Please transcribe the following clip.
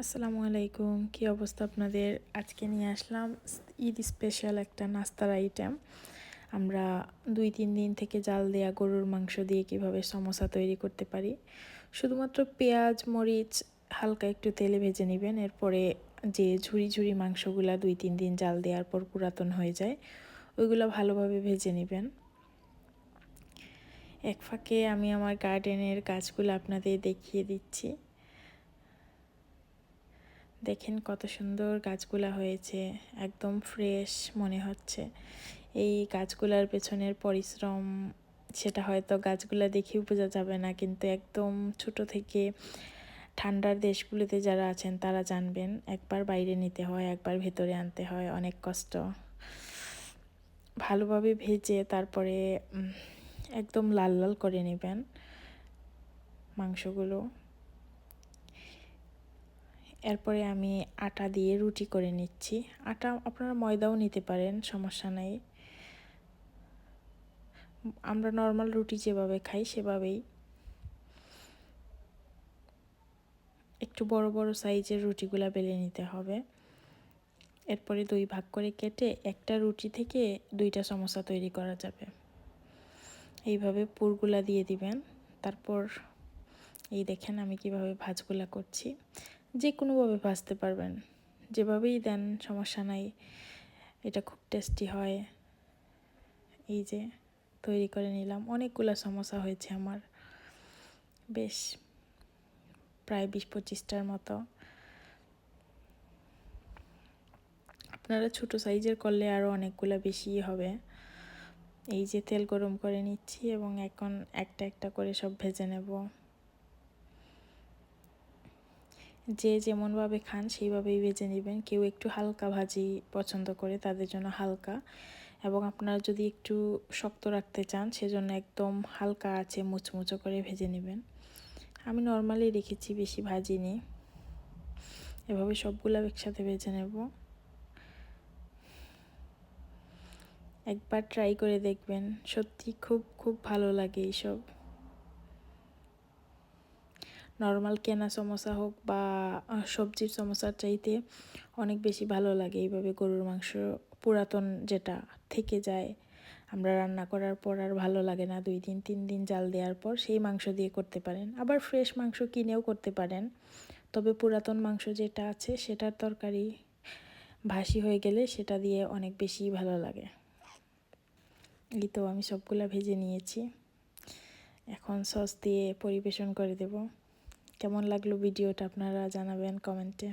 আসসালামু আলাইকুম, কী অবস্থা আপনাদের? আজকে নিয়ে আসলাম ঈদ স্পেশাল একটা নাস্তার আইটেম। আমরা 2-3 দিন থেকে জাল দেয়া গরুর মাংস দিয়ে কিভাবে সমোসা তৈরি করতে পারি। শুধুমাত্র পেঁয়াজ মরিচ হালকা একটু তেলে ভেজে নেবেন। এরপরে যে ঝুরি ঝুরি মাংসগুলা 2-3 দিন জাল দেওয়ার পর পুরাতন হয়ে যায়, ওইগুলো ভালোভাবে ভেজে নেবেন। এক ফাঁকে আমি আমার গার্ডেনের গাছগুলো আপনাদের দেখিয়ে দিচ্ছি। দেখেন কত সুন্দর গাছগুলা হয়েছে, একদম ফ্রেশ মনে হচ্ছে। এই গাছগুলার পেছনের পরিশ্রম সেটা হয়তো গাছগুলা দেখেও বোঝা যাবে না, কিন্তু একদম ছোট থেকে ঠান্ডার দেশগুলোতে যারা আছেন তারা জানবেন, একবার বাইরে নিতে হয়, একবার ভেতরে আনতে হয়, অনেক কষ্ট। ভালোভাবে ভেজে তারপরে একদম লাল লাল করে নেবেন মাংসগুলো। এরপরে আমি আটা দিয়ে রুটি করে নিচ্ছি। আটা আপনারা ময়দাও নিতে পারেন, সমস্যা নাই। আমরা নর্মাল রুটি যেভাবে খাই সেভাবেই একটু বড় বড় সাইজের রুটিগুলা বেলে নিতে হবে। এরপরে 2 ভাগ করে কেটে একটা রুটি থেকে 2টা সমোসা তৈরি করা যাবে। এইভাবে পুরগুলা দিয়ে দিবেন। তারপর এই দেখেন আমি কিভাবে ভাজগুলা করছি। যে কোনোভাবে ভাজতে পারবেন, যেভাবেই দেন সমস্যা নাই, এটা খুব টেস্টি হয়। এই যে তৈরি করে নিলাম, অনেকগুলো সমোসা হয়েছে আমার, বেশ প্রায় 20-25টার মতো। আপনারা ছোটো সাইজের করলে আরও অনেকগুলো বেশি হবে। এই যে তেল গরম করে নিচ্ছি এবং এখন একটা একটা করে সব ভেজে নেব। যে যেমনভাবে খান সেইভাবেই ভেজে নেবেন। কেউ একটু হালকা ভাজি পছন্দ করে, তাদের জন্য হালকা, এবং আপনারা যদি একটু শক্ত রাখতে চান সেজন্য একদম হালকা আছে মুচমুচো করে ভেজে নেবেন। আমি নর্মালি রেখেছি, বেশি ভাজিনি। এভাবে সবগুলো একসাথে ভেজে নেব। একবার ট্রাই করে দেখবেন, সত্যি খুব খুব ভালো লাগে এইসব। নর্মাল কেনা সমোসা হোক বা সবজির সমোসার চাইতে অনেক বেশি ভালো লাগে এইভাবে গরুর মাংস পুরাতন যেটা থেকে যায়, আমরা রান্না করার পর আর ভালো লাগে না, 2 দিন 3 দিন জাল দেওয়ার পর সেই মাংস দিয়ে করতে পারেন। আবার ফ্রেশ মাংস কিনেও করতে পারেন, তবে পুরাতন মাংস যেটা আছে সেটার তরকারি ভাসি হয়ে গেলে সেটা দিয়ে অনেক বেশি ভালো লাগে। এই তো আমি সবগুলা ভেজে নিয়েছি, এখন সস দিয়ে পরিবেশন করে দেব। কেমন লাগলো ভিডিওটা আপনারা জানাবেন কমেন্টে।